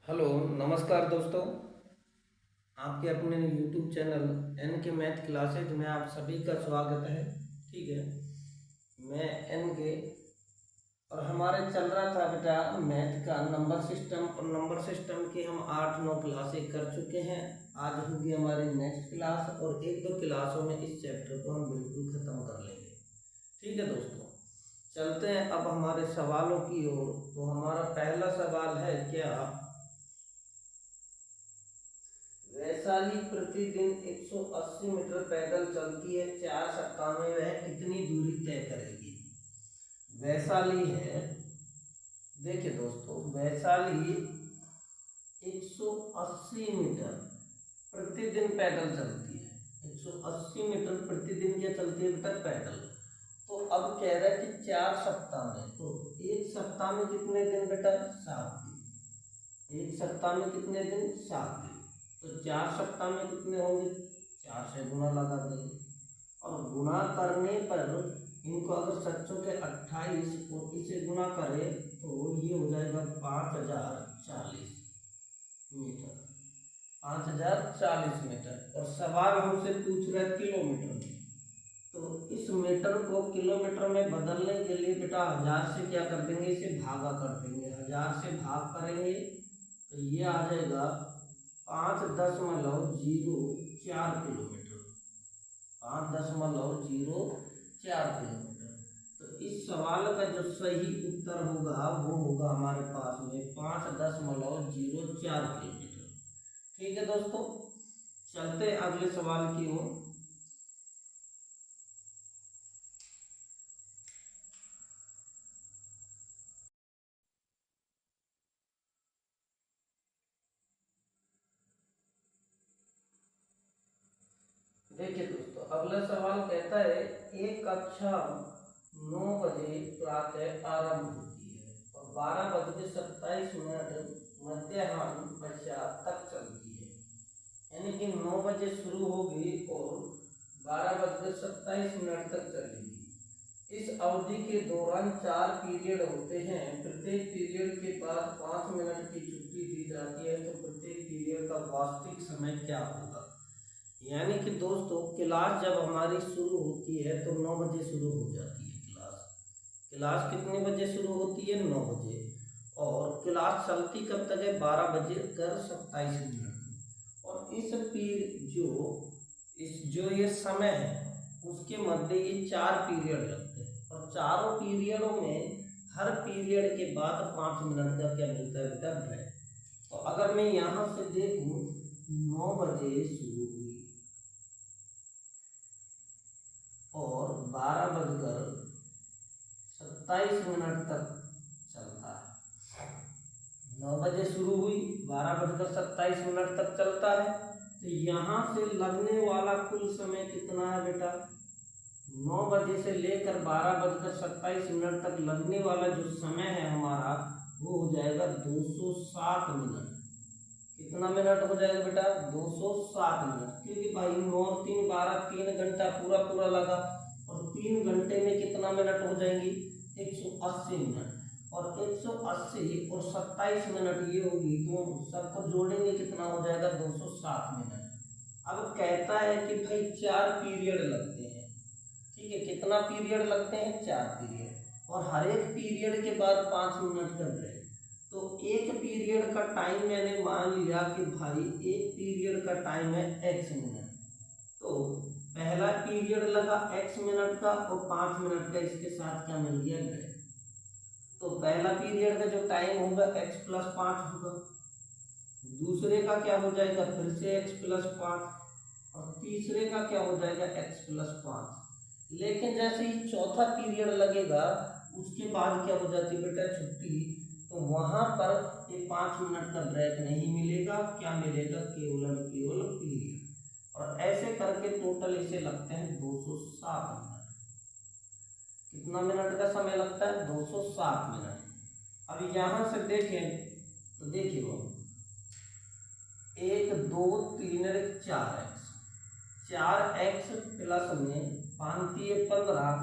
Hello नमस्कार दोस्तों। आपके अपने यूट्यूब चैनल एन के मैथ क्लासेज में आप सभी का स्वागत है। ठीक है, मैं एन के और हमारे चल रहा था बेटा मैथ का नंबर सिस्टम, और नंबर सिस्टम की हम 8-9 क्लासें कर चुके हैं। आज होगी हमारी नेक्स्ट क्लास और 1-2 क्लासों में इस चैप्टर को हम बिल्कुल ख़त्म कर लेंगे। ठीक है दोस्तों, चलते हैं अब हमारे सवालों की ओर। तो हमारा पहला सवाल है, क्या वैशाली प्रतिदिन 180 मीटर पैदल चलती है, 4 सप्ताह में वह कितनी दूरी तय करेगी। वैशाली है, देखिए दोस्तों, वैशाली 180 मीटर प्रतिदिन पैदल चलती है। 180 मीटर प्रतिदिन क्या चलती है बेटा, पैदल। तो अब कह रहा है कि 4 सप्ताह में, तो एक सप्ताह में कितने दिन बेटा, 7 दिन। एक सप्ताह में कितने दिन, 7 दिन। तो 4 सप्ताह में कितने होंगे, 4 से गुना लगा देंगे और गुना करने पर इनको अगर सच्चों के 28 और इसे गुना करें तो ये हो जाएगा 5040 मीटर। 5040 मीटर। और सवाल हमसे पूछ रहा है किलोमीटर में, तो इस मीटर को किलोमीटर में बदलने के लिए बेटा 1000 से क्या कर देंगे, इसे भागा कर देंगे। 1000 से भाग करेंगे तो ये आ जाएगा 5.04 किलोमीटर। 5.04 किलोमीटर। तो इस सवाल का जो सही उत्तर होगा वो होगा हमारे पास में 5.04 किलोमीटर। ठीक है दोस्तों, चलते अगले सवाल की ओर। देखिए दोस्तों, अगला सवाल कहता है, एक कक्षा 9 बजे प्रातः आरंभ होती है और 12:27 मध्याह्न पश्चात तक चलती है। यानी कि 9 बजे शुरू होगी और 12:27 तक चलेगी। इस अवधि के दौरान 4 पीरियड होते हैं। प्रत्येक पीरियड के बाद 5 मिनट की छुट्टी दी जाती है। तो प्रत्येक पीरियड का वास्तविक समय क्या होगा। यानी कि दोस्तों, क्लास जब हमारी शुरू होती है तो 9 बजे शुरू हो जाती है क्लास। क्लास कितने बजे शुरू होती है, 9 बजे। और क्लास चलती कब तक है, 12:27। और जो ये समय है उसके मध्य ये 4 पीरियड लगते हैं और चारों पीरियडों में हर पीरियड के बाद 5 मिनट का क्या मिलता है बेटा, ब्रेक। तो अगर मैं यहाँ से देखूँ, 9 बजे शुरू हुई और 12:27 तक चलता है। 9 बजे शुरू हुई, 12:27 तक चलता है। तो यहाँ से लगने वाला कुल समय कितना है बेटा, 9 बजे से लेकर 12:27 तक लगने वाला जो समय है हमारा वो हो जाएगा 207 मिनट। कितना मिनट हो जाएगा बेटा, 207 मिनट। क्योंकि भाई 9 और 3 12, 3 घंटा पूरा पूरा लगा और 3 घंटे में कितना मिनट हो जाएंगी, 180 मिनट। और 180 और 27 मिनट ये होगी, तो सबको जोड़ेंगे कितना हो जाएगा, 207 मिनट। अब कहता है कि भाई 4 पीरियड लगते हैं। ठीक है, कितना पीरियड लगते हैं, 4 पीरियड। और हर एक पीरियड के बाद 5 मिनट का ब्रेक। तो एक पीरियड का टाइम मैंने मान लिया कि भाई एक पीरियड का टाइम है x मिनट। तो पहला पीरियड लगा x मिनट का और 5 मिनट का इसके साथ क्या मिल गया, ब्रेक। तो पहला पीरियड का जो टाइम होगा x+5 होगा। दूसरे का क्या हो जाएगा, फिर से x+5 और तीसरे का क्या हो जाएगा, x+5। लेकिन जैसे ही चौथा पीरियड लगेगा उसके बाद क्या हो जाती है बेटा, छुट्टी। तो वहां पर ये 5 मिनट का ब्रेक नहीं मिलेगा, क्या मिलेगा, केवल पीरियड। और ऐसे करके टोटल इसे लगते हैं 207 मिनट। कितना मिनट का समय लगता है, 207 मिनट। अब यहां से देखें तो देखिए, वो 1 2 3 4x, 4x प्लस में 5×3 = 15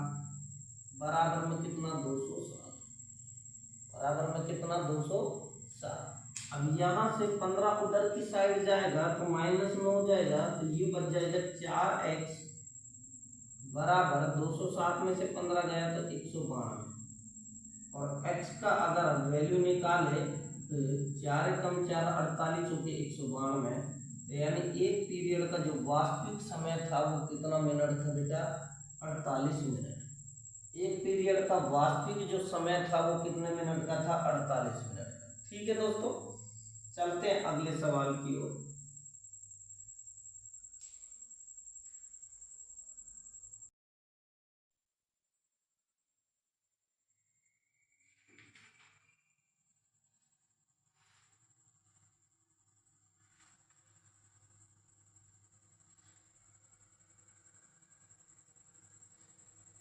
बराबर में कितना, 207। बराबर में कितना, 207। अब यहाँ से 15 उधर की साइड जाएगा तो माइनस में हो जाएगा, तो ये बच जाएगा 4x बराबर 207 में से 15 गया तो 192, और x का अगर वैल्यू निकाले तो 4 कम 4 48 हो के 192, तो यानी एक पीरियड का जो वास्तविक समय था वो कितना मिनट था बेटा, 48 मिनट। एक पीरियड का वास्तविक जो समय था वो कितने मिनट का था, 48 मिनट का। ठीक है दोस्तों, चलते हैं अगले सवाल की ओर।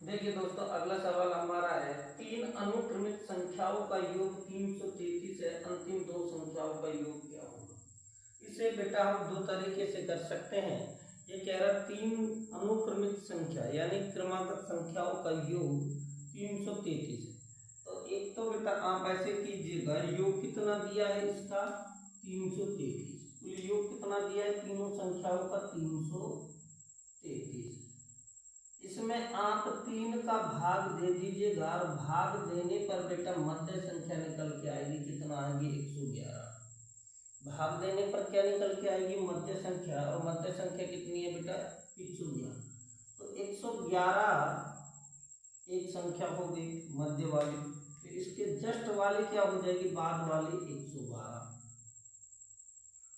देखिए दोस्तों, अगला सवाल हमारा है, तीन अनुक्रमिक संख्याओं का योग 333 है, अंतिम दो संख्याओं का योग क्या होगा। इसे बेटा हम दो तरीके से कर सकते हैं। ये कह रहा है तीन अनुक्रमिक संख्या यानी क्रमागत संख्याओं का योग 333 है। तो एक तो बेटा आप ऐसे कीजिएगा, योग कितना दिया है इसका 333, कुल योग कितना दिया है तीनों संख्याओं का 333। इसमें आप 3 का भाग दे दीजिएगा, और भाग देने पर बेटा मध्य संख्या निकल के आएगी, कितना आएगी 111। भाग देने पर क्या निकल के आएगी, मध्य संख्या, और मध्य संख्या कितनी है बेटा 111। तो 111 एक संख्या हो गई मध्य वाली, फिर इसके जस्ट वाली क्या हो जाएगी, बाद वाली 112,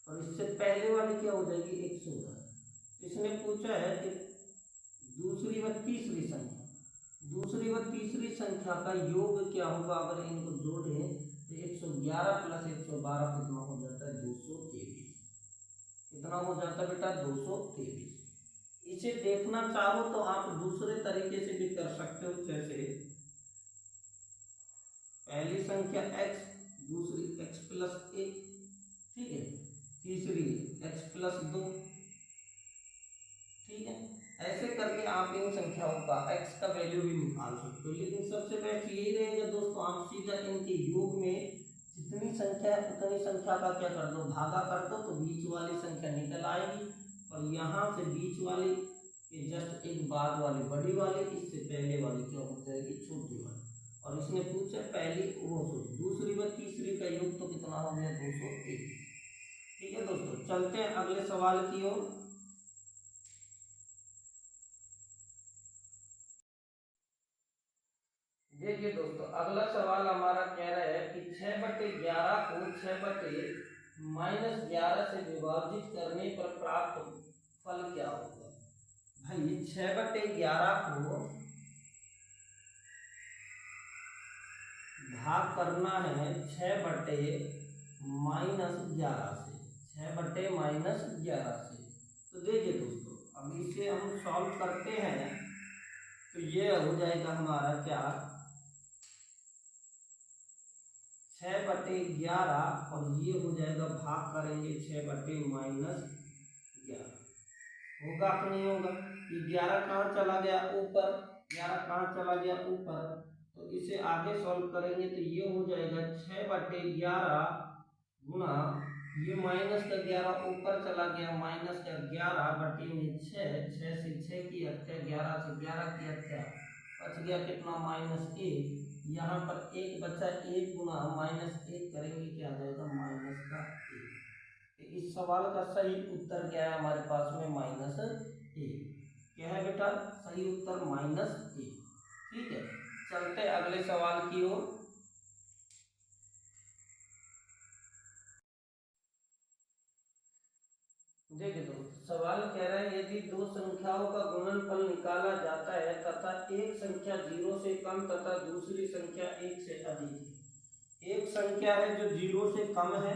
और इससे पहले वाली क्या हो जाएगी 110। इसने पूछा है कि दूसरी व तीसरी संख्या, दूसरी व तीसरी संख्या का योग क्या होगा, अगर इनको जोड़ें तो 111 प्लस 112 कितना हो जाता है 223। कितना हो जाता है बेटा 223। इसे देखना चाहो तो आप दूसरे तरीके से भी कर सकते हो, जैसे पहली संख्या x, दूसरी x प्लस 1, ठीक है, तीसरी x प्लस 2, ठीक है। ऐसे करके आप इन संख्याओं का x का वैल्यू भी निकाल सकते हो, लेकिन सबसे बेस्ट यही रहेगा दोस्तों, आप सीधा इनके योग में जितनी संख्या है उतनी संख्या का क्या कर दो, भागा कर दो, तो बीच वाली संख्या निकल आएगी, और यहाँ से बीच वाली के जस्ट एक बाद वाली बड़ी वाली, इससे पहले वाली क्या हो जाएगी छोटी वाली। और इसने पूछा पहली वो दूसरी व तीसरी का योग तो कितना हो गया 223। ठीक है दोस्तों, चलते हैं अगले सवाल की ओर। देखिए दोस्तों, अगला सवाल हमारा कह रहा है कि 6/11 को 6/-11 से विभाजित करने पर प्राप्त फल क्या होगा। भाई 6/11 को भाग करना है 6/-11 से, 6/-11 से। तो देखिए दोस्तों, अब इसे हम सॉल्व करते हैं तो ये हो जाएगा हमारा क्या 6/11, और ये हो जाएगा भाग करेंगे 6/-11, होगा कि नहीं होगा। ये 11 कहाँ चला गया ऊपर, 11 कहाँ चला गया ऊपर, तो इसे आगे सॉल्व करेंगे तो ये हो जाएगा 6/11 गुना ये माइनस का 11 ऊपर चला गया, माइनस का 11 बटे में 6, 6 से 6 की हत्या, 11 से 11 की हत्या, बच गया कितना -1। यहाँ पर एक बचा, 1 गुना -1 करेंगे क्या आ जाएगा -1। इस सवाल का सही उत्तर क्या है हमारे पास में -1। क्या है बेटा सही उत्तर -1। ठीक है, चलते अगले सवाल की ओर। देखिए दोस्तों, सवाल कह रहा है यदि दो संख्याओं का गुणनफल निकाला जाता है तथा एक संख्या 0 से कम तथा दूसरी संख्या 1 से अधिक है। एक संख्या है जो 0 से कम है,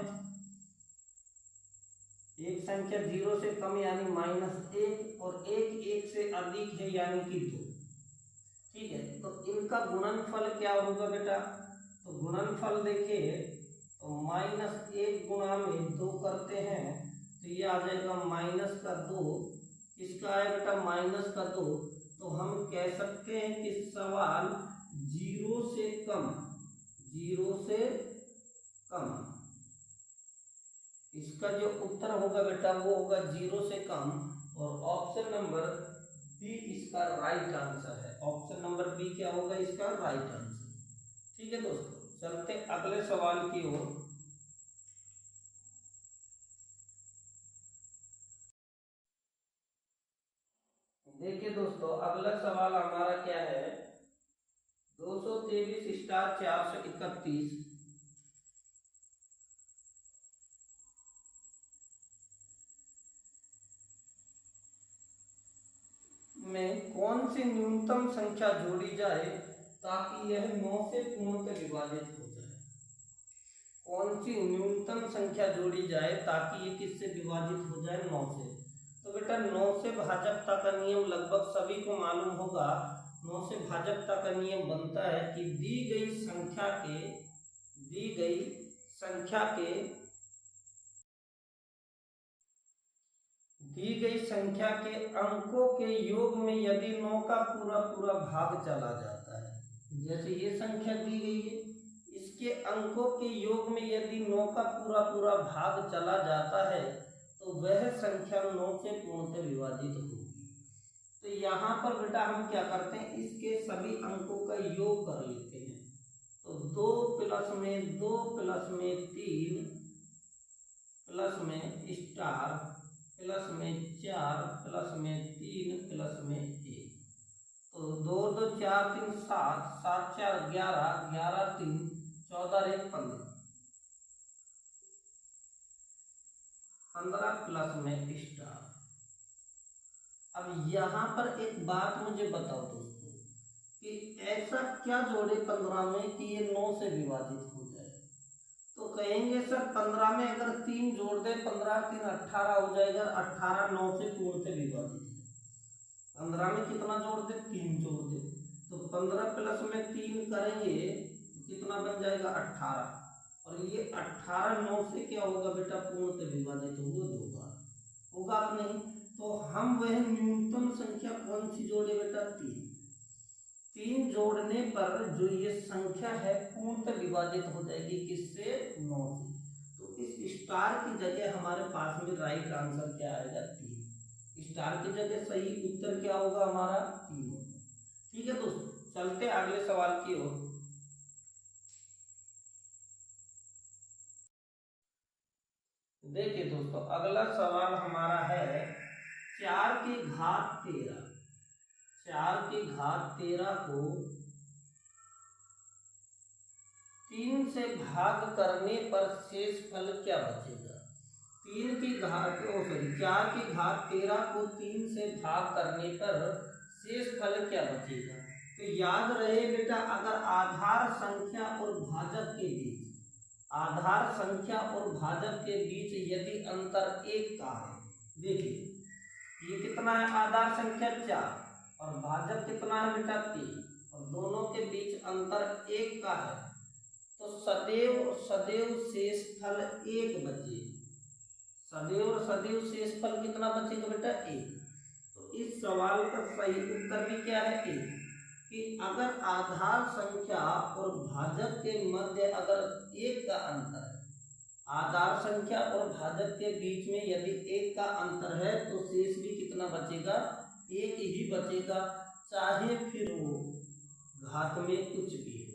एक संख्या 0 से कम यानी -1, और एक 1 से अधिक है यानी कि 2। ठीक है, तो इनका गुणनफल क्या होगा बेटा, तो गुणनफल देखिए तो -1 गुणा में 2 करते हैं तो ये आ जाएगा -2। किसका है बेटा -2। तो हम कह सकते हैं कि सवाल 0 से कम, 0 से कम इसका जो उत्तर होगा बेटा वो होगा 0 से कम, और ऑप्शन नंबर बी इसका राइट आंसर है। ऑप्शन नंबर बी क्या होगा इसका राइट आंसर। ठीक है दोस्तों, चलते अगले सवाल की ओर। देखिए दोस्तों, अगला सवाल हमारा क्या है, 223 स्टार 431 में कौन सी न्यूनतम संख्या जोड़ी जाए ताकि यह 9 से पूर्णतः विभाजित हो जाए। कौन सी न्यूनतम संख्या जोड़ी जाए ताकि ये किससे विभाजित हो जाए, 9 से। तो बेटा 9 से भाजकता का नियम लगभग सभी को मालूम होगा। 9 से भाजकता का नियम बनता है कि दी गई संख्या के अंकों के योग में यदि 9 का पूरा पूरा भाग चला जाता है, जैसे ये संख्या दी गई है, इसके अंकों के योग में यदि 9 का पूरा पूरा भाग चला जाता है तो वह संख्या 9 से पूर्णतः विभाजित होगी। तो यहाँ पर बेटा हम क्या करते हैं, इसके सभी अंकों का योग कर लेते हैं। तो 2 प्लस में 2 प्लस में 3 प्लस में स्टार प्लस में 4 प्लस में 3 प्लस में 1, तो 2 2 4 3 7 7 4 11 11 3 14 1 15 15 प्लस में स्टार। अब यहाँ पर एक बात मुझे बताओ दोस्तों कि ऐसा क्या जोड़े 15 में कि ये 9 से विभाजित हो जाए। तो कहेंगे सर 15 में अगर 3 जोड़ दे, 15 3 18 हो जाएगा, 18 9 से पूर्णतः विभाजित है। 15 में कितना जोड़ दे, 3 जोड़ दे, तो 15 प्लस में 3 करेंगे तो कितना बन जाएगा 18, और ये 18 9 से क्या होगा बेटा पूर्णतः विभाजित होगा 2 बार, होगा नहीं। तो हम वह न्यूनतम संख्या कौन सी जोड़े बेटा, 3 जोड़ने पर जो ये संख्या है पूर्णतः विभाजित हो जाएगी किससे, 9 से। तो इस स्टार की जगह हमारे पास में राइट आंसर क्या आएगा, 3। स्टार की जगह सही उत्तर क्या होगा हमारा, 3 होगा। ठीक है दोस्तों, चलते अगले सवाल की ओर। देखिए दोस्तों, अगला सवाल हमारा है 4 की घात 13। 4 की घात 13 को 3 से भाग करने पर शेष फल क्या बचेगा। 4 की घात 13 को 3 से भाग करने पर शेष फल क्या बचेगा। तो याद रहे बेटा, अगर आधार संख्या और भाजक के बीच यदि अंतर 1 का है, देखिए ये कितना है, आधार संख्या 4 और भाजक कितना है बेटा 3, और दोनों के बीच अंतर 1 का है, तो सदैव शेष फल 1 बचे। सदैव शेष फल कितना बचेगा बेटा, 1। तो इस सवाल का सही उत्तर भी क्या है, 1। कि अगर आधार संख्या और भाजक के मध्य अगर 1 का अंतर है, आधार संख्या और भाजक के बीच में यदि 1 का अंतर है, तो शेष भी कितना बचेगा, 1 ही बचेगा, चाहे फिर वो घात में कुछ भी हो।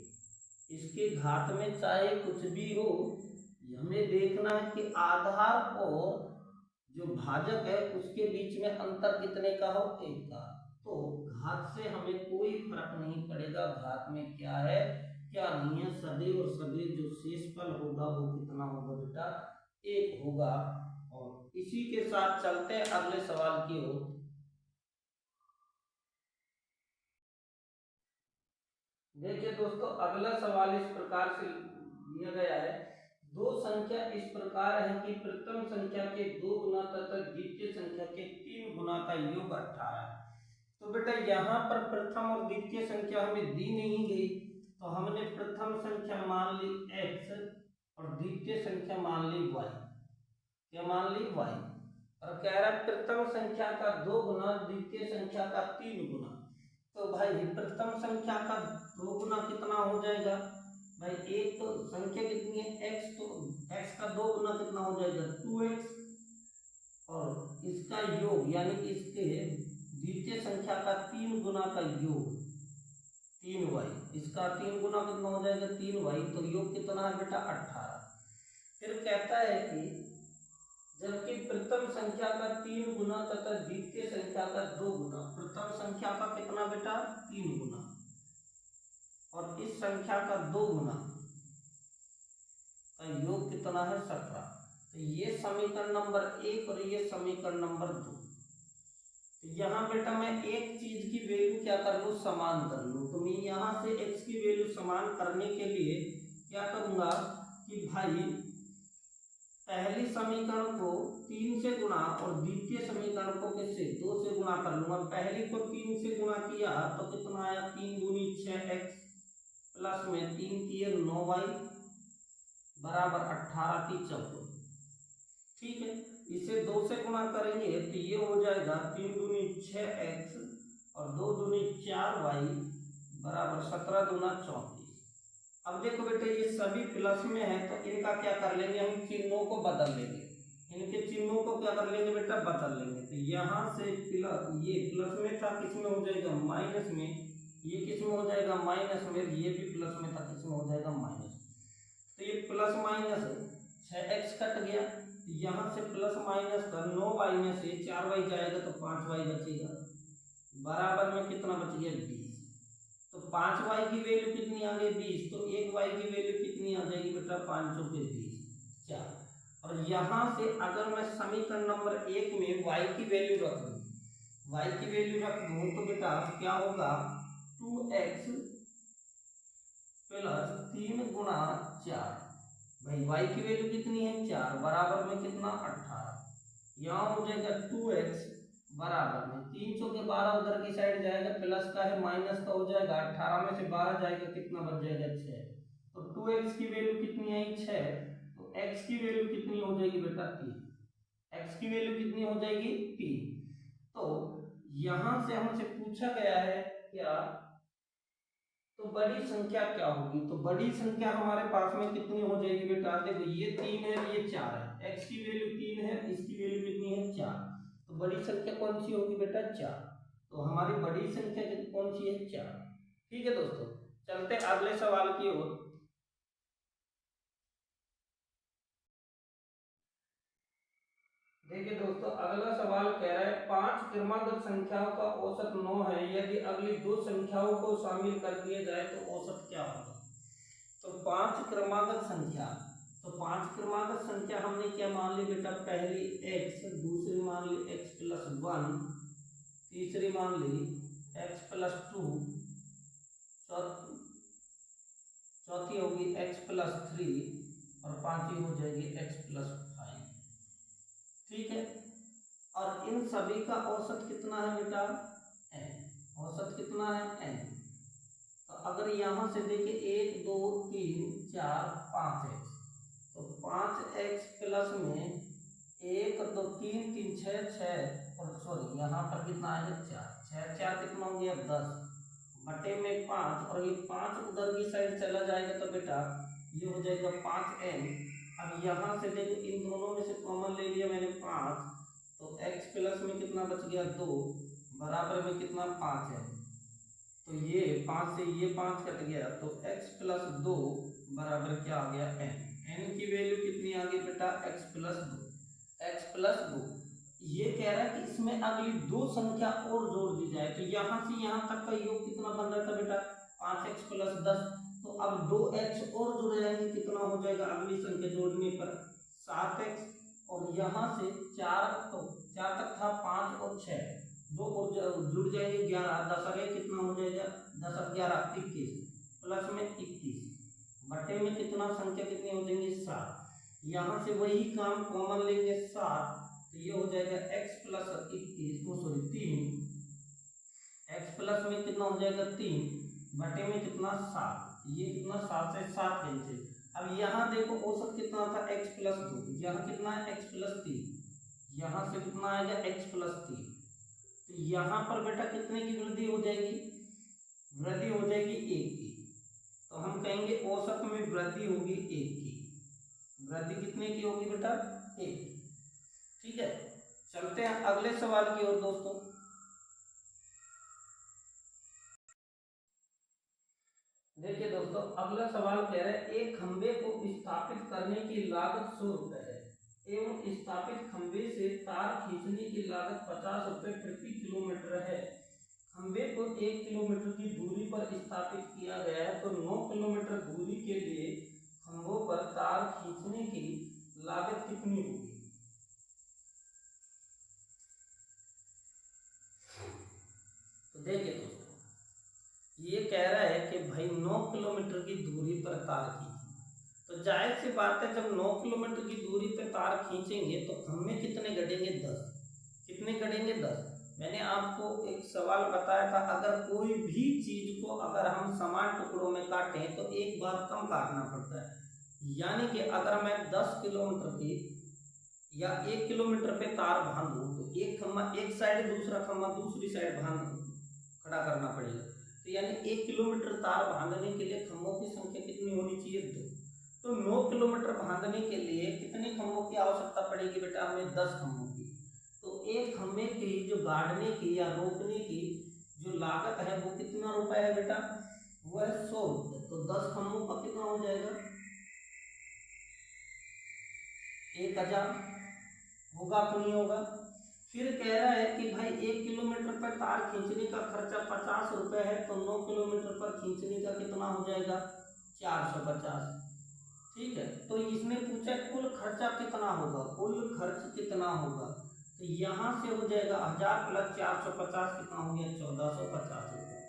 इसके घात में चाहे कुछ भी हो, हमें देखना है कि आधार और जो भाजक है उसके बीच में अंतर कितने का हो, 1 का। तो घात से हमें कोई फर्क नहीं पड़ेगा, घात में क्या है क्या नहीं है, सदैव जो शेषफल होगा वो कितना होगा बेटा, 1 होगा। और इसी के साथ चलते हैं अगले सवाल की ओर। देखिए दोस्तों, अगला सवाल इस प्रकार से दिया गया है, 2 संख्या इस प्रकार है कि प्रथम संख्या के 2 गुना तथा द्वितीय संख्या के 3 गुना का योग 18 है। तो बेटा यहाँ पर प्रथम और द्वितीय संख्या हमें दी नहीं गई, तो हमने प्रथम संख्या मान ली x और द्वितीय संख्या मान ली y। क्या मान ली, y। और कह रहा है प्रथम संख्या का 2 गुना, द्वितीय संख्या का 3 गुना। तो भाई प्रथम संख्या का 2 गुना कितना हो जाएगा, भाई एक तो संख्या कितनी है x, तो x का 2 गुना कितना हो जाएगा 2x, और इसका योग यानी कि इसके द्वितीय संख्या का 3 गुना का योग 3y, इसका 3 गुना कितना हो जाएगा 3y, तो योग कितना है बेटा 18। फिर कहता है कि जबकि प्रथम संख्या का 3 गुना तथा द्वितीय संख्या का 2 गुना, प्रथम संख्या का कितना बेटा 3 गुना और इस संख्या का 2 गुना का योग कितना है 17। तो ये समीकरण नंबर 1 और ये समीकरण नंबर 2। तो यहाँ बेटा मैं एक चीज की वैल्यू क्या कर लूँ, समान कर लूँ। तो मैं यहाँ से x की वैल्यू समान करने के लिए क्या करूँगा कि भाई पहली समीकरण को 3 से गुणा और द्वितीय समीकरण को किससे 2 से गुणा कर लूँगा। पहली को 3 से गुणा किया तो कितना आया 3 दूनी 6x प्लस में 3 किए 9y बराबर 18 की 14। ठीक है, इसे 2 से गुणा करेंगे तो ये हो जाएगा 3 दूनी 6x और 2 दूनी 4y बराबर 17 दूना 34। अब देखो बेटे ये सभी प्लस में है तो इनका क्या कर लेंगे, हम चिन्हों को बदल लेंगे। इनके चिन्हों को क्या कर लेंगे बेटा, बदल लेंगे। तो यहाँ से प्लस, ये प्लस में था किस में हो जाएगा माइनस में, ये किस में हो जाएगा माइनस में, ये भी प्लस में था किस में हो जाएगा माइनस। तो ये प्लस माइनस 6x कट गया, यहाँ से प्लस माइनस का 9y में से 4y जाएगा तो 5y बचेगा, बराबर में कितना बच गया 20। तो 5y की वैल्यू कितनी आ गई 20, तो 1y की वैल्यू कितनी आ जाएगी बेटा 5 चौके 20 4। और यहाँ से अगर मैं समीकरण नंबर 1 में y की वैल्यू रख दूँ, y की वैल्यू रख दूँ तो बेटा क्या होगा 2x प्लस 3 गुणा 4। भाई y की वैल्यू कितनी है 4, बराबर में कितना 18। यहाँ हो जाएगा 2x बराबर में 3 चौके 12 उधर की साइड जाएगा, प्लस का है माइनस का हो जाएगा, 18 में से 12 जाएगा कितना बच जाएगा 6। तो 2x की वैल्यू कितनी आई 6, तो x की वैल्यू कितनी हो जाएगी बेटा 3, x की वैल्यू कितनी हो जाएगी 3। तो यहाँ से हमसे पूछा गया है क्या, तो बड़ी संख्या क्या होगी। तो बड़ी संख्या हमारे पास में कितनी हो जाएगी बेटा, देखो ये 3 है ये 4 है, x की वैल्यू 3 है, इसकी वैल्यू कितनी है 4। तो बड़ी संख्या कौन सी होगी बेटा 4। तो हमारी बड़ी संख्या कौन सी है 4। ठीक है दोस्तों, चलते अगले सवाल की ओर। देखिए दोस्तों अगला सवाल कह रहा है 5 क्रमागत संख्याओं का औसत 9 है, यदि अगली 2 संख्याओं को शामिल कर दिया जाए तो औसत क्या होगा। तो 5 क्रमागत संख्या, तो 5 क्रमागत संख्या हमने क्या मान ली बेटा, पहली x, दूसरी मान ली x प्लस 1, तीसरी मान ली x प्लस 2, चौथी होगी x प्लस 3 और पांचवी हो जाएगी x प्लस 5। ठीक है, और इन सभी का औसत कितना है बेटा n, औसत कितना है n। तो अगर यहाँ से देखिए 1 2 3 4 5x, तो 5x प्लस में 1 2 3 3 6 और सॉरी यहाँ पर कितना आएगा 4 6 4 कितना हो गया 10 बटे में 5, और ये 5 उधर की साइड चला जाएगा तो बेटा ये हो जाएगा 5n। अब यहाँ से देखो इन दोनों में से कॉमन ले लिया मैंने 5, तो x प्लस में कितना बच गया 2 बराबर में कितना 5 है। तो ये 5 से ये 5 कट गया, तो x प्लस 2 बराबर क्या आ गया n। n की वैल्यू कितनी आ गई बेटा x प्लस 2, x प्लस 2। ये कह रहा है कि इसमें अगली 2 संख्या और जोड़ दी जाए, तो यहाँ से यहाँ तक का योग कितना बन रहा था बेटा 5x प्लस 10। तो अब 2x और जुड़ जाएंगे, कितना हो जाएगा अगली संख्या जोड़ने पर 7x, और यहाँ से 4, तो 4 तक था 5 और 6, 2 और जुड़ जाएंगे 11, 10 आगे कितना हो जाएगा 10 और 11 21 प्लस में 21 बटे में कितना संख्या कितनी हो जाएंगी 7। यहाँ से वही काम कॉमन लेंगे 7, तो ये हो जाएगा x plus 21 sorry 3, x plus में कितना हो जाएगा 3 बटे में कितना 7, ये कितना 7 से 7 कैंसिल। अब यहाँ देखो औसत कितना था x प्लस 2, यहाँ कितना है x प्लस 3, यहाँ से कितना आएगा x प्लस 3। तो यहाँ पर बेटा कितने की वृद्धि हो जाएगी, वृद्धि हो जाएगी 1 की। तो तो हम कहेंगे औसत में वृद्धि होगी 1 की। वृद्धि कितने की होगी बेटा? 1। ठीक है, चलते हैं अगले सवाल की ओर दोस्तों। देखिए दोस्तों, अगला सवाल कह रहा है एक खंबे को स्थापित करने की लागत 100 रुपए है एवं स्थापित खंबे से तार खींचने की लागत 50 रुपए प्रति किलोमीटर है। खंबे को 1 किलोमीटर की दूरी पर स्थापित किया गया है, तो 9 किलोमीटर दूरी के लिए खंभों पर तार खींचने की लागत कितनी होगी? तो देखिए दोस्तों, ये कह रहा है कि भाई 9 किलोमीटर की दूरी पर तार खींचना, तो जाहिर सी बात है जब 9 किलोमीटर की दूरी पर तार खींचेंगे तो खंभे कितने गढ़ेंगे? 10। कितने गढ़ेंगे? 10। मैंने आपको एक सवाल बताया था, अगर कोई भी चीज को अगर हम समान टुकड़ों में काटें तो एक बार कम काटना पड़ता है। यानी कि अगर मैं 10 किलोमीटर की या 1 किलोमीटर पे तार बांधूं तो एक खंभा एक साइड, दूसरा खंभा दूसरी साइड खड़ा करना पड़ेगा। तो यानी 1 किलोमीटर तार बांधने के लिए खंभों की संख्या कितनी होनी चाहिए? 2। तो 9 किलोमीटर बांधने के लिए कितने खंभों की आवश्यकता पड़ेगी बेटा? हमें 10 खंभों की। तो एक खंभे की जो गाड़ने की या रोकने की जो लागत है वो कितना रुपए है बेटा? वो है 100 रुपये। तो 10 खंभों का कितना हो जाएगा? 1000 होगा कि नहीं होगा? फिर कह रहा है कि भाई 1 किलोमीटर पर तार खींचने का खर्चा 50 रुपए है, तो 9 किलोमीटर पर खींचने का कितना हो जाएगा? 450। ठीक है, तो इसने पूछा कुल खर्चा कितना होगा, कुल खर्च कितना होगा? तो यहाँ से हो जाएगा 1000 प्लस 450 कितना हो गया? 1450 रुपये।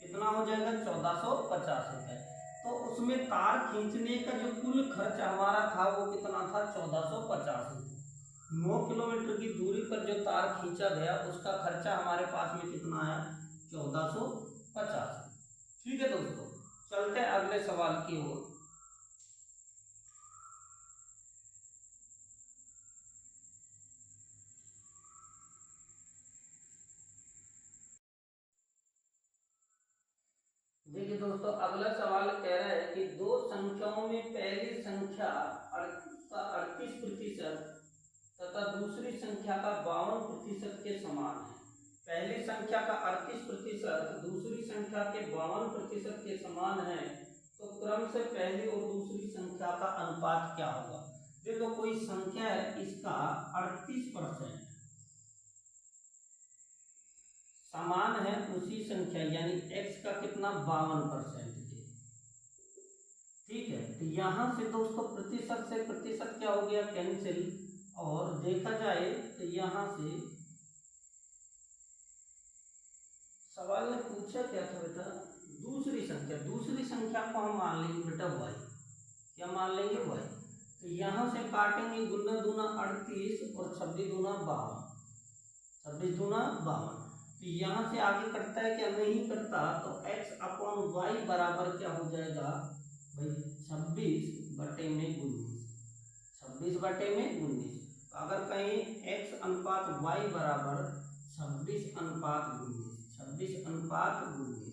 कितना हो जाएगा? 1450 रुपये। तो उसमें तार खींचने का जो कुल खर्च हमारा था वो कितना था? 1450 रुपये। 9 किलोमीटर की दूरी पर जो तार खींचा गया उसका खर्चा हमारे पास में कितना आया? 1450। ठीक है दोस्तों, चलते हैं अगले सवाल की ओर। देखिए दोस्तों, अगला सवाल कह रहा है कि दो संख्याओं में पहली संख्या का 38% तथा दूसरी संख्या का 52% के समान है। पहली संख्या का 38%, दूसरी संख्या के 52% के समान है, तो क्रम से पहली और दूसरी संख्या का अनुपात क्या होगा? देखो, कोई संख्या है, इसका 38% समान है उसी संख्या यानी x का कितना? 52% के। ठीक है, तो यहां से दोस्तों प्रतिशत से प्रतिशत क्या हो गया? कैंसिल। और देखा जाए तो यहां से सवाल ने पूछा क्या था बेटा? दूसरी संख्या को हम मान लेंगे बेटा y। क्या मान लेंगे? y। तो यहां से काटेंगे, गुना दूना 38 और 26 दूना 52, 26 दूना 52। तो यहाँ से आगे कटता है क्या? नहीं कटता। तो x अपॉन वाई बराबर क्या हो जाएगा भाई? 26 बटे में 19। 26 बटे में 19। तो अगर कहें x अनुपात y बराबर 26 अनुपात 19, 26 अनुपात 19,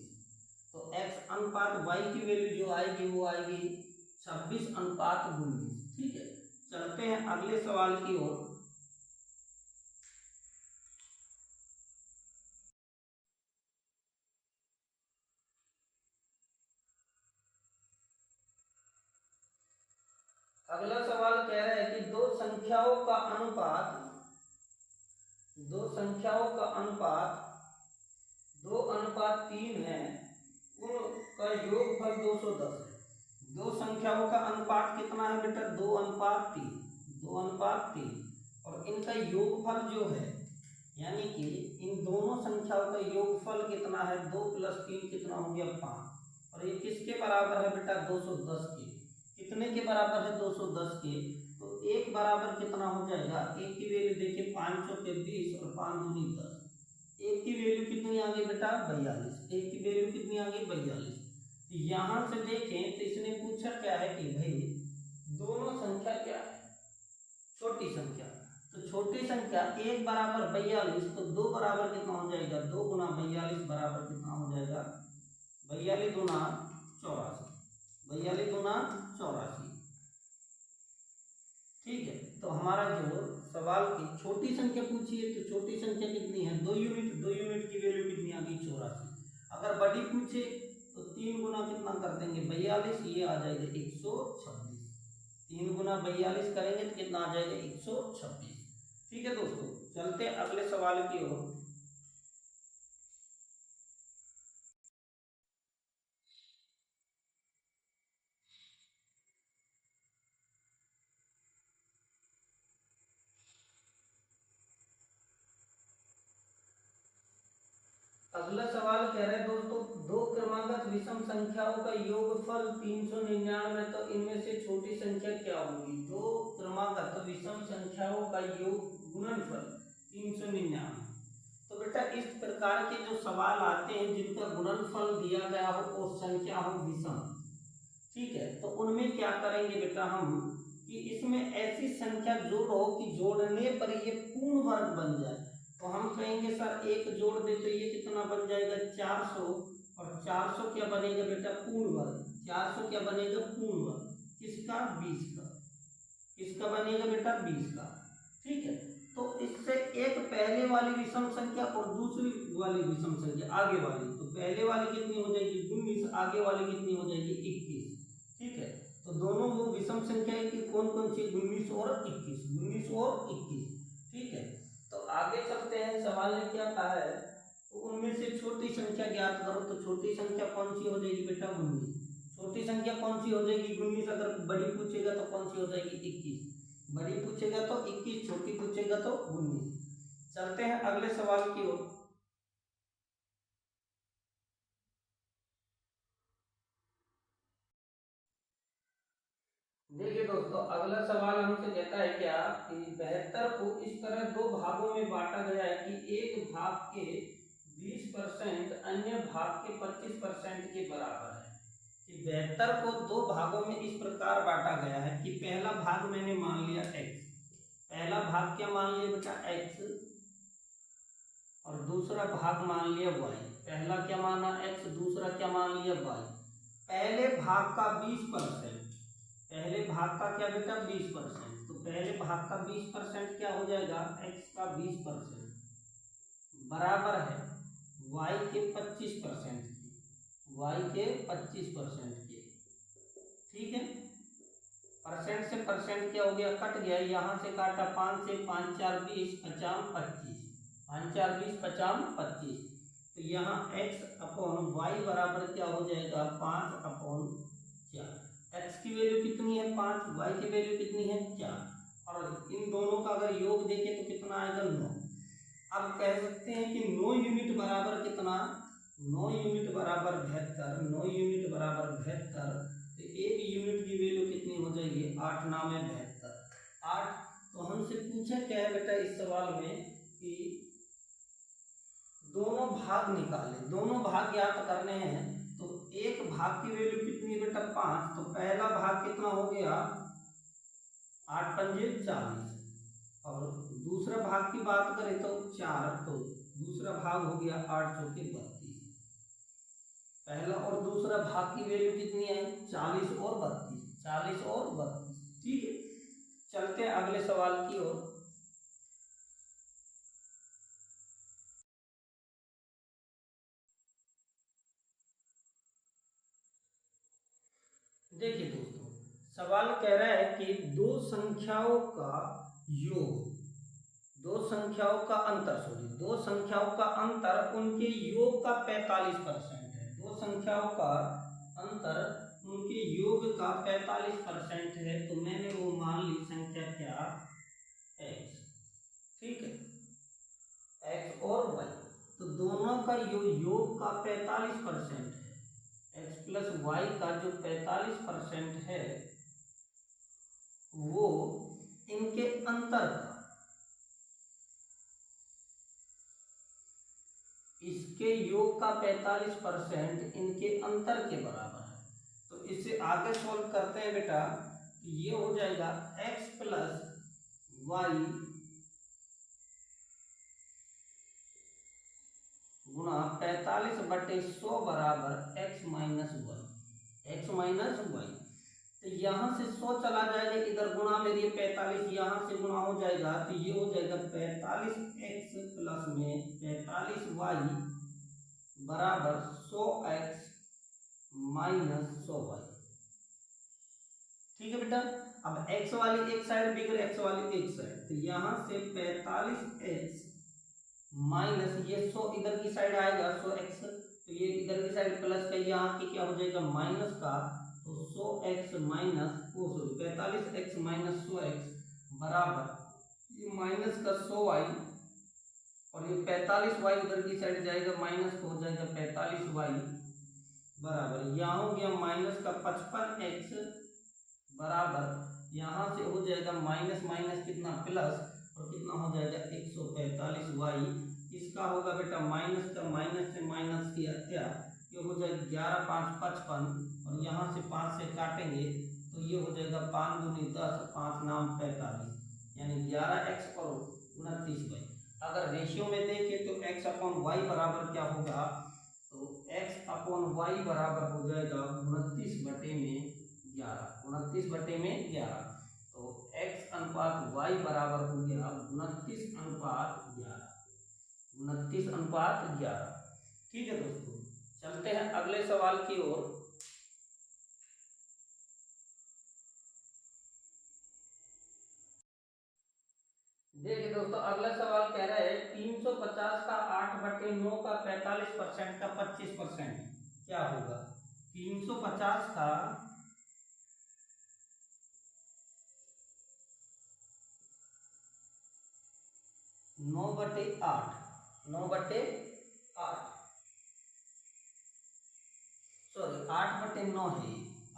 तो x अनुपात y की वैल्यू जो आएगी वो आएगी 26 अनुपात 19। ठीक है, चलते हैं अगले सवाल की ओर। अगला सवाल कह रहा है कि दो संख्याओं का अनुपात 2:3 है, उनका योगफल 210 है। दो संख्याओं का अनुपात कितना है बेटा? 2:3, 2:3। और इनका योगफल जो है, यानी कि इन दोनों संख्याओं का योगफल कितना है? 2 + 3 कितना हो गया? 5। और ये किसके बराबर है बेटा? 210 के। कितने के बराबर है? 210 के। तो एक बराबर कितना हो जाएगा? एक की वैल्यू देखिए 5 चौके 20 और 5 दूनी 10। एक की वैल्यू कितनी आ गई बेटा? 42। एक की वैल्यू कितनी आ गई? 42। तो यहाँ से देखें तो इसने पूछा क्या है कि भाई दोनों संख्या क्या है? छोटी संख्या। तो छोटी संख्या एक बराबर 42, तो 2 बराबर कितना हो जाएगा? 2 गुना 42 बराबर कितना हो जाएगा? 42 गुना 84। 42 गुना 84। ठीक है, तो हमारा जो सवाल की छोटी संख्या पूछी है तो छोटी संख्या कितनी है 2 यूनिट, 2 यूनिट की वैल्यू कितनी आ गई 84। अगर बड़ी पूछे तो 3 गुना कितना कर देंगे 42, ये आ जाएगा 126। 3 गुना 42 करेंगे तो कितना आ जाएगा 126। ठीक है दोस्तों, चलते हैं अगले सवाल की ओर। अगला सवाल कह रहे हैं दोस्तों, दो क्रमागत विषम संख्याओं का योगफल 399, तो इनमें से छोटी संख्या क्या होगी। दो क्रमागत विषम संख्याओं का योग गुणनफल 399। तो बेटा इस प्रकार के जो सवाल आते हैं जिनका गुणनफल दिया गया हो और संख्या हो विषम, ठीक है, तो उनमें क्या करेंगे बेटा हम कि इसमें ऐसी संख्या जोड़ो कि जोड़ने पर ये पूर्ण वर्ग बन जाए। तो हम कहेंगे सर एक जोड़ दे तो ये कितना बन जाएगा 400, और 400 क्या बनेगा बेटा पूर्ण वर्ग। 400 क्या बनेगा पूर्ण वर्ग, किसका 20 का। किसका बनेगा बेटा 20 का। ठीक है, तो इससे एक पहले वाली विषम संख्या और दूसरी वाली विषम संख्या आगे वाली, तो पहले वाली कितनी हो जाएगी 19, आगे वाली कितनी हो जाएगी 21। ठीक है, तो दोनों वो विषम संख्याएं की कौन कौन सी 19 और 21, 19 और 21। ठीक है, तो आगे चलते हैं। सवाल ने क्या कहा है, तो उनमें से छोटी संख्या ज्ञात करो। तो छोटी संख्या कौन सी हो जाएगी बेटा 19। छोटी संख्या कौन सी हो जाएगी 19। अगर बड़ी पूछेगा तो कौन सी हो जाएगी 21। बड़ी पूछेगा तो 21, छोटी पूछेगा तो 19। चलते हैं अगले सवाल की ओर। देखिए दोस्तों, अगला सवाल हमसे कहता है क्या कि 72 को इस तरह दो भागों में बांटा गया है कि एक भाग के 20% अन्य भाग के 25% के बराबर है। कि 72 को दो भागों में इस प्रकार बांटा गया है कि पहला भाग मैंने मान लिया x। पहला भाग क्या मान लिया बेटा x, और दूसरा भाग मान लिया y। पहला क्या माना x, दूसरा क्या मान लिया y। पहले भाग का 20%, पहले भाग का क्या बेटा 20%, तो पहले भाग का 20% क्या हो जाएगा x का 20% बराबर है y के 25% के, y के 25% के। ठीक है, परसेंट से परसेंट क्या हो गया कट गया, यहाँ से काटा 5 से 5 4 20 50 25, 5 4 20 50 25। तो यहाँ x अपॉन y बराबर क्या हो जाएगा 5 अपॉन 4। x की वैल्यू कितनी है 5, y की वैल्यू कितनी है 4, और इन दोनों का अगर योग देखें तो कितना आएगा 9। अब कह सकते हैं कि 9 यूनिट बराबर कितना, 9 यूनिट बराबर 72, 9 यूनिट बराबर 72। तो एक यूनिट की वैल्यू कितनी हो जाएगी 8 9 में 72, 8। तो हमसे पूछा क्या है बेटा इस सवाल में कि दोनों भाग निकाले, दोनों भाग ज्ञात करने हैं। तो एक भाग की वैल्यू कितनी है बेटा 5, तो पहला भाग कितना हो गया 8 पंजे 40, और दूसरा भाग की बात करें तो 4, तो दूसरा भाग हो गया 8 चौके 32। पहला और दूसरा भाग की वैल्यू कितनी है 40 और 32, 40 और 32। ठीक है, चलते हैं अगले सवाल की ओर। देखिए दोस्तों, सवाल कह रहा है कि दो संख्याओं का योग, दो संख्याओं का अंतर, सॉरी दो संख्याओं का अंतर उनके योग का 45% है। दो संख्याओं का अंतर उनके योग का 45% है। तो मैंने वो मान ली संख्या क्या x। ठीक है, x और y, तो दोनों का योग का 45% है। x प्लस वाई का जो 45% है वो इनके अंतर का, इसके योग का 45% इनके अंतर के बराबर है। तो इसे आगे सॉल्व करते हैं बेटा, ये हो जाएगा x प्लस वाई गुणा 45/100 बराबर x minus y. x minus y. तो यहाँ से 100 चला जाएगा इधर, गुणा में ये 45 यहाँ से गुणा हो जाएगा, तो ये हो जाएगा 45x प्लस में 45y बराबर 100x माइनस 100y। ठीक है बेटा। अब x वाली एक साइड बिगर x वाली एक साइड, तो यहाँ से 45x माइनस ये 100 इधर की साइड आएगा 100x, तो ये इधर की साइड प्लस का, यहाँ की क्या हो जाएगा माइनस का, तो 100x minus 45x minus 100x बराबर ये माइनस का 100y, और ये 45y इधर की साइड जाएगा माइनस को, हो जाएगा 45y बराबर, यहाँ हो गया माइनस का 55x बराबर, यहाँ से हो जाएगा माइनस माइनस कितना प्लस, और कितना हो जाएगा 145y। इसका होगा बेटा माइनस का माइनस से माइनस किया क्या, ये हो जाएगा 11 5 55, और यहाँ से 5 से काटेंगे तो ये हो जाएगा 5 दूनी 10, 5 नाम 45, यानी 11x और 29y। अगर रेशियो में देखें तो x अपॉन वाई बराबर क्या होगा, तो x अपॉन वाई बराबर हो जाएगा 29/11, 29/11, तो x अनुपात y बराबर हो गया 29:11, 29:11। ठीक है दोस्तों, चलते हैं अगले सवाल की ओर। देखिए दोस्तों, अगला सवाल कह रहा है 350 का 8/9 का 45% का 25% क्या होगा। 350 का 9/8, 9/8, सॉरी 8/9 है,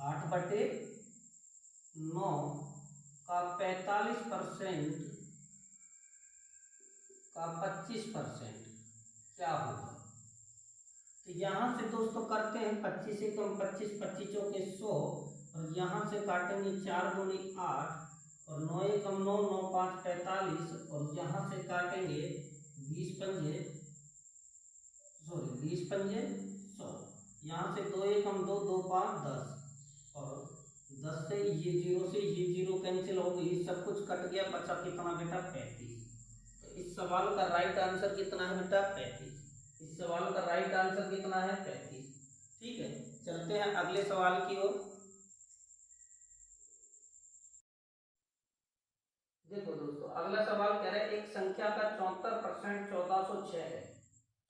8/9 का 45% का 25% क्या होगा। तो यहाँ से दोस्तों करते हैं 25 से कम 25, 25 चौके 100, और यहाँ से काटेंगे 4 दूनी 8, और 9 एकम 9, 9 5 45, और यहाँ से काटेंगे 20 पंजे 100, यहाँ से 2 एकम 2, 2 5 10, और 10 से ये 0 से ये 0 कैंसिल हो गई, सब कुछ कट गया, बचा कितना बेटा 35। तो इस सवाल का राइट आंसर कितना है बेटा 35। इस सवाल का राइट आंसर कितना है 35। ठीक है, चलते हैं अगले सवाल की ओर। देखो दोस्तों, अगला सवाल कह रहा है एक संख्या का 74% 1406 है।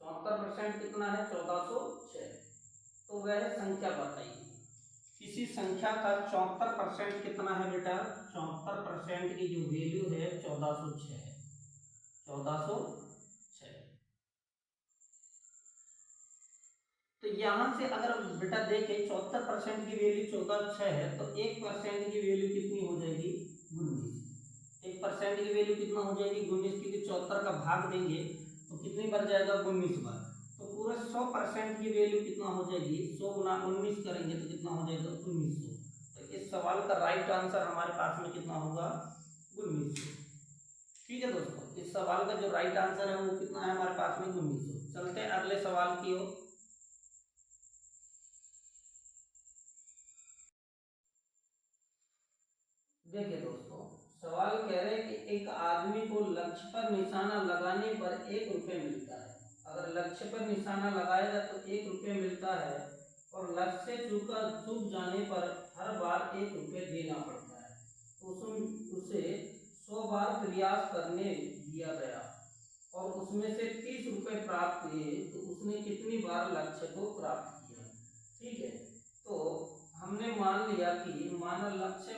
74% कितना है 1406, तो वह संख्या बताइए। किसी संख्या का 74% कितना है बेटा, 74% की जो वैल्यू है 1406 है, 1406। तो यहाँ से अगर बेटा देखें 74% की वैल्यू 1406 है, तो 1% की वैल्यू कितनी हो जाएगी 19। 1% की वैल्यू कितना हो जाएगी 19, क्योंकि 74 का भाग देंगे तो कितनी बार जाएगा 19 बार। तो पूरे 100% की वैल्यू कितना हो जाएगी, 100 गुना 19 करेंगे तो कितना हो जाएगा 1900। तो इस सवाल का राइट आंसर हमारे पास में कितना होगा 1900। ठीक है दोस्तों, इस सवाल का जो राइट आंसर है वो कितना है हमारे पास में 1900। चलते हैं अगले सवाल की ओर। देखिए दोस्तों, सवाल कह रहे हैं कि एक आदमी को लक्ष्य पर निशाना लगाने पर 1 रुपये मिलता है। अगर लक्ष्य पर निशाना लगाएगा तो 1 रुपये मिलता है, और लक्ष्य से चूक जाने पर हर बार 1 रुपये देना पड़ता है। तो उसे 100 बार प्रयास करने दिया गया और उसमें से 30 रुपये प्राप्त हुए, तो उसने कितनी बार लक्ष्य को प्राप्त किया। ठीक है, तो हमने मान लिया कि माना लक्ष्य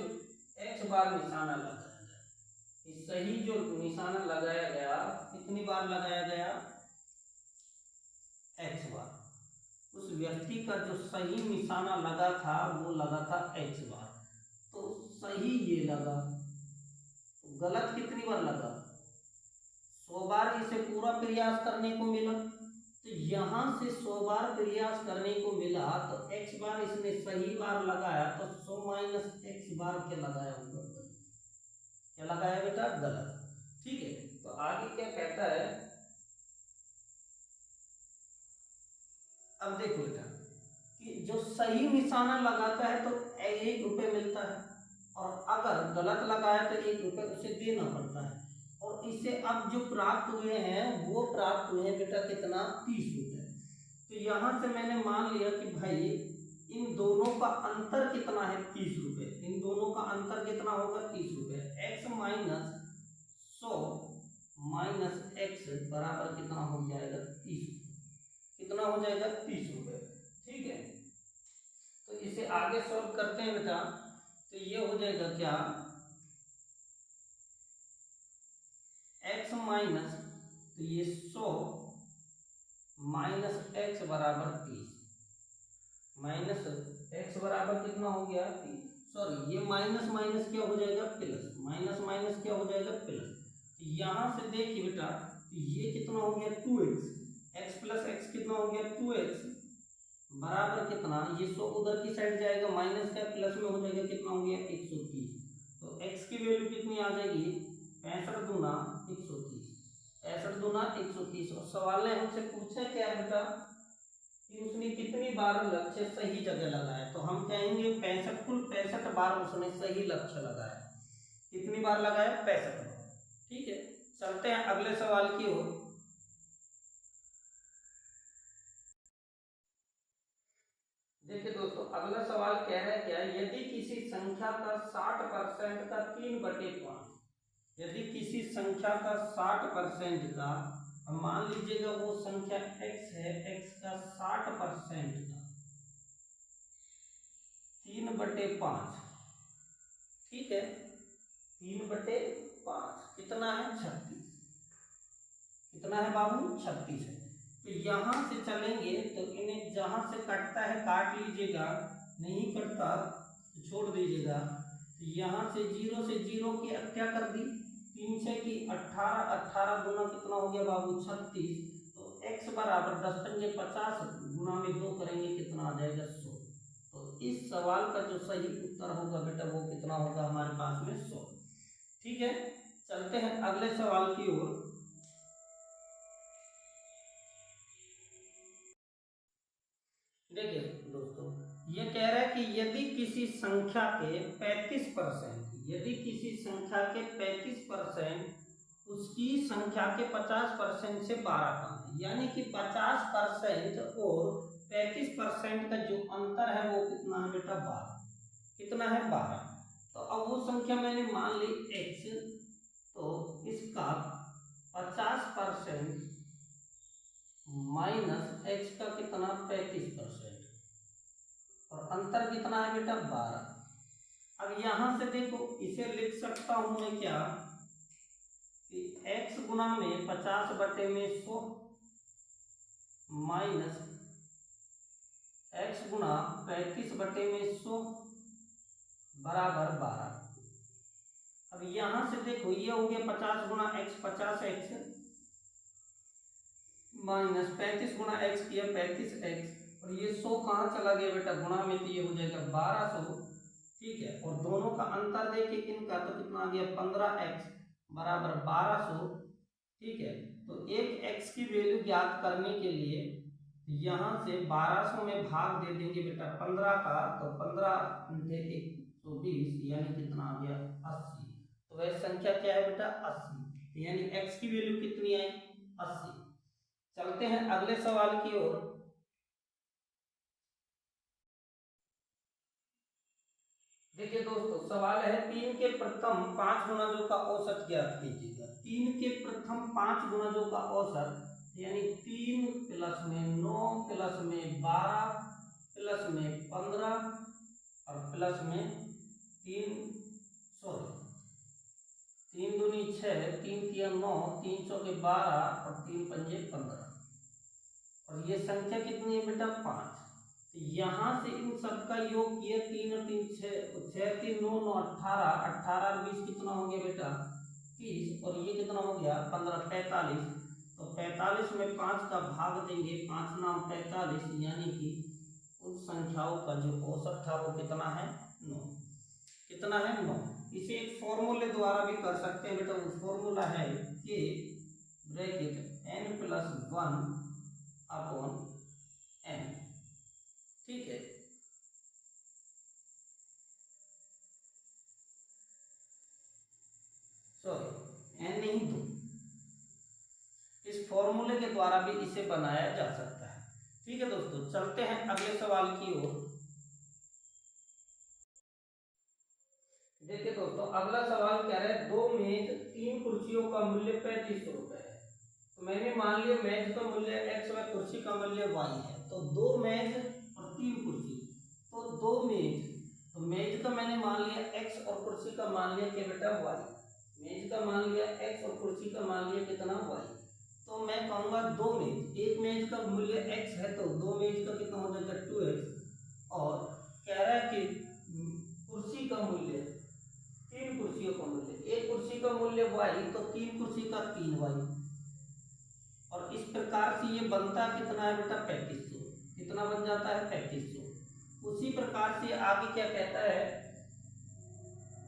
x बार निशाना लगाया गया, इस सही जो निशाना लगाया गया कितनी बार लगाया गया x बार। उस व्यक्ति का जो सही निशाना लगा था वो लगा था x बार, तो सही ये लगा, तो गलत कितनी बार लगा 100 बार इसे पूरा प्रयास करने को मिला। तो यहाँ से 100 बार प्रयास करने को मिला, तो x बार इसने सही बार लगाया, तो 100 माइनस x बार क्या लगाया होगा, क्या लगाया बेटा गलत। ठीक है, तो आगे क्या कहता है, अब देखो बेटा कि जो सही निशाना लगाता है तो 1 रुपये मिलता है, और अगर गलत लगाया तो 1 रुपये उसे देना पड़ता है। और इसे अब जो प्राप्त हुए हैं वो प्राप्त हुए हैं बेटा कितना, 30 रुपये। तो यहाँ से मैंने मान लिया कि भाई इन दोनों का अंतर कितना है, 30 रुपये। इन दोनों का अंतर कितना होगा, 30 रुपये। x माइनस 100 माइनस एक्स बराबर कितना हो जाएगा, 30 रुपये। कितना हो जाएगा, 30 रुपये। ठीक है, तो इसे आगे सॉल्व करते हैं बेटा। तो ये हो जाएगा क्या, x माइनस, तो ये 100 माइनस एक्स बराबर 30, माइनस एक्स बराबर कितना हो गया, सॉरी ये माइनस माइनस क्या हो जाएगा, प्लस, माइनस माइनस क्या हो जाएगा, प्लस। तो यहाँ से देखिए बेटा, तो ये कितना हो गया, 2x, x प्लस एक्स कितना हो गया, 2x बराबर कितना, ये 100 उधर की साइड जाएगा, माइनस का प्लस में हो जाएगा, कितना हो गया, 130। तो x की वैल्यू कितनी आ जाएगी, 65 दूना 130, 65 दूना 130। और सवाल ने हमसे पूछा क्या है बेटा, कि उसने कितनी बार लक्ष्य सही जगह लगाया। तो हम कहेंगे 65, कुल 65 बार उसने सही लक्ष्य लगाया। कितनी बार लगाया, 65 बार। ठीक है, चलते हैं अगले सवाल की ओर। देखिए दोस्तों, अगला सवाल कह रहा है क्या, यदि किसी संख्या का 60% का 3/5, यदि किसी संख्या का 60% का, मान लीजिएगा वो संख्या x है, x का 60% का 3/5, ठीक है, 3/5 कितना है, 36। कितना है बाबू, 36 है। तो यहाँ से चलेंगे तो इन्हें जहाँ से कटता है काट लीजिएगा, नहीं कटता तो छोड़ दीजिएगा। तो यहाँ से 0 से 0 की हत्या कर दी, 3 6 की 18, 18 गुना कितना हो गया बाबू, 36। तो x बराबर 10 पंजे 50 गुना में 2 करेंगे, कितना आ जाएगा, 100। तो इस सवाल का जो सही उत्तर होगा बेटा वो कितना होगा हमारे पास में, 100। ठीक है, चलते हैं अगले सवाल की ओर। देखिए दोस्तों, ये कह रहा है कि यदि किसी संख्या के 35%, यदि किसी संख्या के 35% उसकी संख्या के 50% से 12 कम है, यानी कि 50% और 35% का जो अंतर है वो कितना है बेटा, 12। कितना है, 12। तो अब वो संख्या मैंने मान ली x, तो इसका 50% माइनस एक्स का कितना, 35%, और अंतर कितना है बेटा, 12। अब यहां से देखो, इसे लिख सकता हूं मैं क्या, कि x गुना में 50/100 माइनस x गुना 35/100 बराबर 12। अब यहां से देखो, ये हो गया 50 गुना x, 50x माइनस 35 गुना x किया 35x, और ये 100 कहाँ चला गया बेटा, गुणा में, तो ये हो जाएगा 1200। ठीक है, और दोनों का अंतर देखिए इनका, तो कितना आ गया, 15x बराबर 1200। ठीक है, तो एक x की वैल्यू ज्ञात करने के लिए यहाँ से 1200 में भाग दे देंगे बेटा 15 का, तो 15 × 120 यानी कितना आ गया, 80। तो वह संख्या क्या है बेटा, 80, यानी x की वैल्यू कितनी आई, 80। चलते हैं अगले सवाल की ओर। देखिए दोस्तों, सवाल है 3 के प्रथम 5 गुणजों का औसत ज्ञात कीजिएगा। 3 के प्रथम 5 गुणजों का औसत, यानी 3 प्लस में 9 प्लस में 12 प्लस में 15 और प्लस में 3 दूनी 6, 3 तिया 9, 3 चौके 12 और 3 पंजे 15, और ये संख्या कितनी है बेटा, 5। तो यहाँ से इन सबका योग किया, 3 और 3 6, 6 3 9 9 18, 18 और 20 कितना हो गया बेटा, 30, और ये कितना हो गया 15, 45। तो 45 में 5 का भाग देंगे, 5 नाम 45, यानी कि उन संख्याओं का जो औसत था वो कितना है, 9। कितना है, 9। इसे एक फॉर्मूले द्वारा भी कर सकते हैं बेटा, वो फॉर्मूला है कि ब्रैकेट n + 1/n। ठीक है, फॉर्मूले के द्वारा भी इसे बनाया जा सकता है। ठीक है दोस्तों, चलते हैं अगले सवाल की ओर। देखिए दोस्तों, अगला सवाल कह रहा है 2 मेज 3 कुर्सियों का मूल्य 3500 रुपए है। तो मैंने मान लिया मेज का मूल्य x व कुर्सी का मूल्य y है। तो 2 मेज और 3 कुर्सी, तो 2 मेज, तो मेज का मैंने मान लिया x और कुर्सी का मान लिया क्या बेटा y। मेज का मान लिया x और कुर्सी का मान लिया कितना y। तो मैं कहूँगा 2 मेज, एक मेज का मूल्य x है तो 2 मेज का कितना हो जाएगा 2x, और कह रहा है कि कुर्सी का मूल्य 3 कुर्सियों का मूल्य, एक कुर्सी का मूल्य y तो 3 कुर्सी का 3y, और इस प्रकार से ये बनता कितना है बेटा 3500। कितना बन जाता है 3500। उसी प्रकार से आगे क्या कहता है,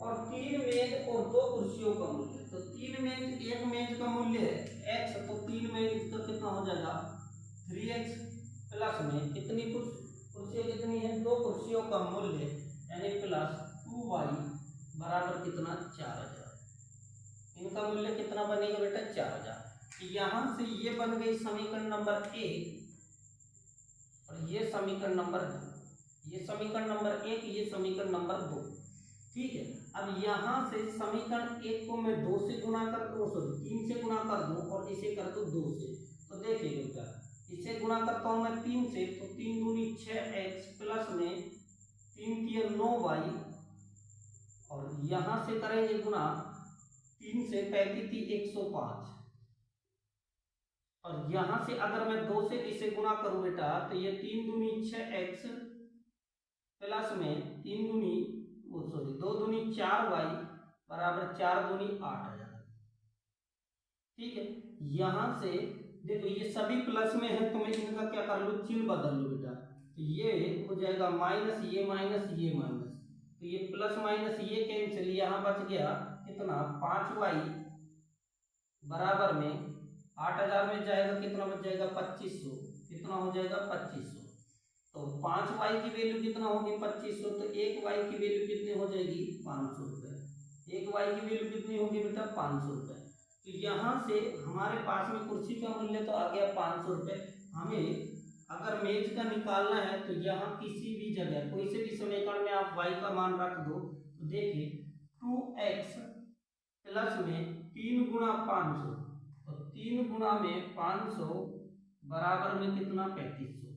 और 3 मेज और 2 कुर्सियों का मूल्य। तो 3 मेज, एक मेज का मूल्य है x, तो 3 मेज का कितना हो जाएगा 3x, प्लस में कितनी कुर्सियां कितनी है 2 कुर्सियों का मूल्य यानी प्लस 2y बराबर कितना 4000। इनका मूल्य कितना बनेगा बेटा 4000। यहां से ये बन गई समीकरण नंबर 1 और ये समीकरण नंबर 2, ये समीकरण नंबर 1, ये समीकरण नंबर 2। ठीक है, अब यहां से समीकरण 1 को मैं 2 से गुणा कर दूं, सॉरी 3 से गुणा कर दूं और इसे कर दूं 2 से। तो देखिए बेटा, इसे गुणा करता हूं मैं 3 से, तो 3 दूनी 6x प्लस में 3 तिया 9y, और यहां से करेंगे गुणा 3 से 35 105, और यहां से अगर मैं 2 से इसे गुणा करूं बेटा तो ये 3 दूनी 6x प्लस में 3 दूनी 2 दूनी 4y बराबर 4 दूनी 8000। ठीक है, यहां से देखो ये सभी प्लस में है तो मैं इनका क्या कर लूं, चिन्ह बदल लूं बेटा। तो ये हो जाएगा माइनस ये माइनस ये माइनस, तो ये प्लस माइनस ये कैंसिल, यहां बच गया कितना 5y बराबर में 8000 में जाएगा कितना बच जाएगा 2500, कितना हो जाएगा 2500। तो 5y की वैल्यू कितना होगी 2500, तो 1y की वैल्यू कितनी हो जाएगी 500 रुपए। 1y की वैल्यू कितनी होगी बेटा 500 रुपए। तो यहाँ से हमारे पास में कुर्सी का मूल्य तो आ गया 500 रुपए। हमें अगर मेज का निकालना है तो यहाँ किसी भी जगह कोई से भी समीकरण में आप y का मान रख दो। तो देखिए 2x प्लस में 3 गुणा 500, तो 3 गुणा में 500 बराबर में कितना 3500,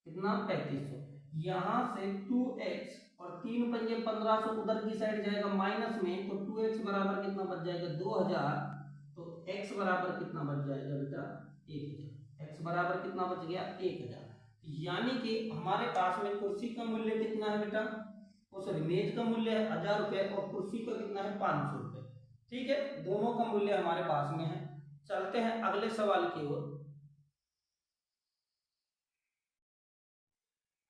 कितना 3500। यहाँ से 2x और 3 पंजे 1500 उधर की साइड जाएगा माइनस में, तो 2x बराबर कितना बच जाएगा 2000, तो x बराबर कितना बच जाएगा बेटा 1000। x बराबर कितना बच गया 1000। यानी कि हमारे पास में कुर्सी का मूल्य कितना है बेटा, सॉरी मेज का मूल्य है 1000 रुपए और कुर्सी का कितना है 500 रुपए। ठीक है, दोनों का मूल्य हमारे पास में है। चलते हैं अगले सवाल की ओर।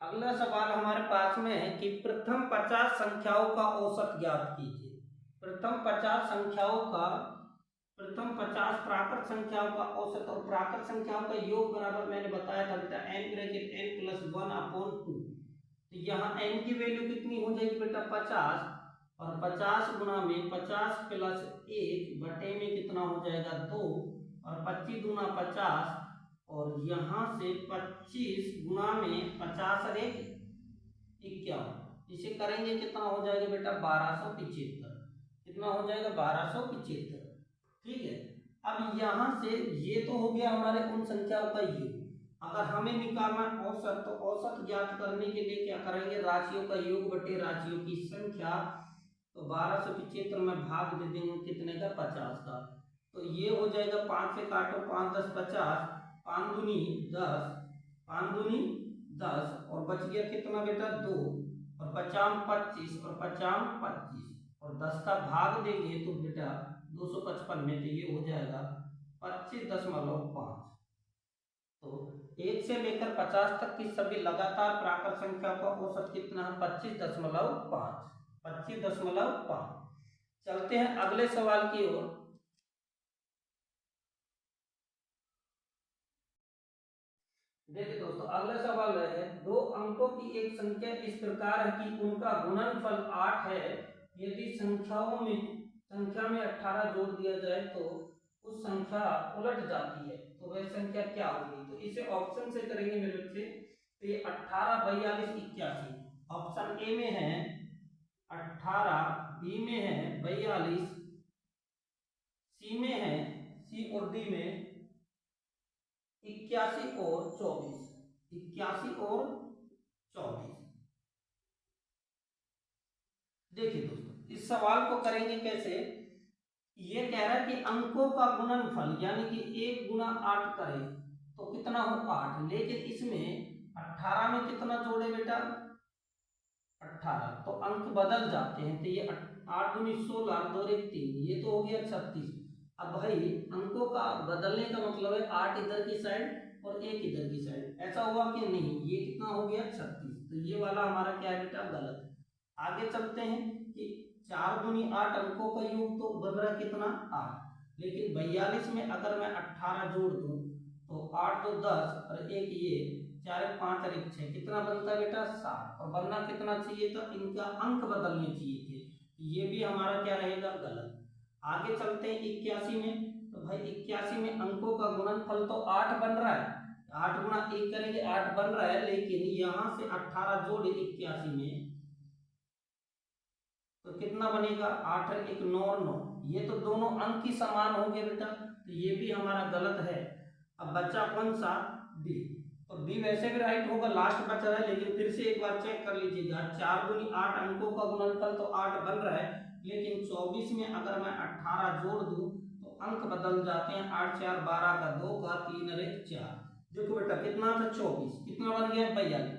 अगला सवाल हमारे पास में है कि प्रथम 50 संख्याओं का औसत ज्ञात कीजिए। प्रथम 50 संख्याओं का, प्रथम 50 प्राकृत संख्याओं का औसत और प्राकृत संख्याओं का योग बराबर मैंने बताया था बेटा n ब्रैकेट n प्लस 1/2। तो यहाँ n की वैल्यू कितनी हो जाएगी बेटा 50, और 50 गुना में 50 प्लस 1 बटे में कितना हो जाएगा 2, और 25 दूना 50, और यहाँ से 25 गुना में 50 और 1 51, इसे करेंगे कितना हो जाएगा बेटा 1275। कितना हो जाएगा 1275। ठीक है, अब यहाँ से ये तो हो गया हमारे उन संख्याओं का योग। अगर हमें निकालना औसत, तो औसत ज्ञात करने के लिए क्या करेंगे, राशियों का योग बटे राशियों की संख्या। तो 1275 में भाग दे देंगे कितने का 50 का, तो ये हो जाएगा 5 से काटो 5 10 50, 5 दूनी 10, 5 दूनी 10, और बच गया कितना बेटा 2, और 50 25, और 50 25, और 10 का भाग देंगे तो बेटा 255 में, तो ये हो जाएगा 25.5। तो 1 से लेकर 50 तक की सभी लगातार प्राकृत संख्या का औसत कितना है 25.5, 25.5। चलते हैं अगले सवाल की ओर। देखिए दोस्तों, अगला सवाल है 2 अंकों की एक संख्या इस प्रकार है कि उनका गुणनफल 8 है। यदि संख्या में 18 जोड़ दिया जाए तो कुछ संख्या उलट जाती है तो वह संख्या क्या होगी। तो इसे ऑप्शन से करेंगे मेरे बच्चे। तो ये 18, 42, 81 ऑप्शन ए में है 18, बी में है 42, सी में है, सी और डी में 81 और 24, 81 और 24। देखिए दोस्तों इस सवाल को करेंगे कैसे। ये कह रहा है कि अंकों का गुणनफल यानी कि 1 गुना 8 करें तो कितना हो 8, लेकिन इसमें 18 में कितना जोड़े बेटा 18, तो अंक बदल जाते हैं। तो ये 8 दूनी 16, 2 1 3, ये तो हो गया 36। अब भाई अंकों का बदलने का मतलब है 8 इधर की साइड और 1 इधर की साइड, ऐसा हुआ कि नहीं, ये कितना हो गया 36। तो ये वाला हमारा क्या है बेटा गलत है। आगे चलते हैं कि 4 दूनी 8 अंकों का योग तो बन रहा है कितना 8, लेकिन 42 में अगर मैं 18 जोड़ दूं तो 8 2 10 और एक ये 4 5 और 1 6 कितना बनता है बेटा 7, और बनना कितना चाहिए था, इनका अंक बदलने चाहिए थे। ये भी हमारा क्या रहेगा गलत। आगे चलते हैं 81 में। तो भाई 81 में अंकों का गुणनफल तो 8 बन रहा है, 8 गुणा 1 करेंगे 8 बन रहा है, लेकिन यहाँ से 18 जोड़े 81 में तो कितना बनेगा 8 और 1 9 और 9, ये तो दोनों अंक ही समान हो गए बेटा, तो ये भी हमारा गलत है। अब बचा कौन सा डी, तो डी वैसे भी राइट होगा, लास्ट बचा है, लेकिन फिर से एक बार चेक कर लीजिएगा। 4 दूनी 8 अंकों का गुणनफल तो 8 बन रहा है, लेकिन 24 में अगर मैं 18 जोड़ दूं तो अंक बदल जाते हैं। 8 4 12 का 2 का 3 और 1 4। देखो बेटा कितना था 24, कितना बन गया 42,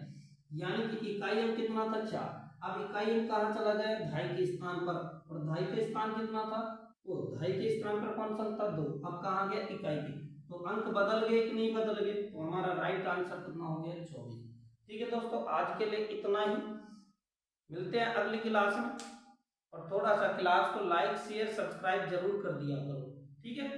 यानी कि इकाई अंक कितना था 4। अब इकाई अंक कहाँ चला गया धाई के स्थान पर, और धाई के स्थान कितना था, वो धाई के स्थान पर कौन सा था 2, अब कहाँ गया इकाई के, तो अंक बदल गए कि नहीं बदल गए, तो हमारा राइट आंसर कितना हो गया 24। ठीक है दोस्तों आज के लिए इतना ही, मिलते हैं अगली क्लास में, और थोड़ा सा क्लास को लाइक शेयर सब्सक्राइब जरूर कर दिया करो। ठीक है।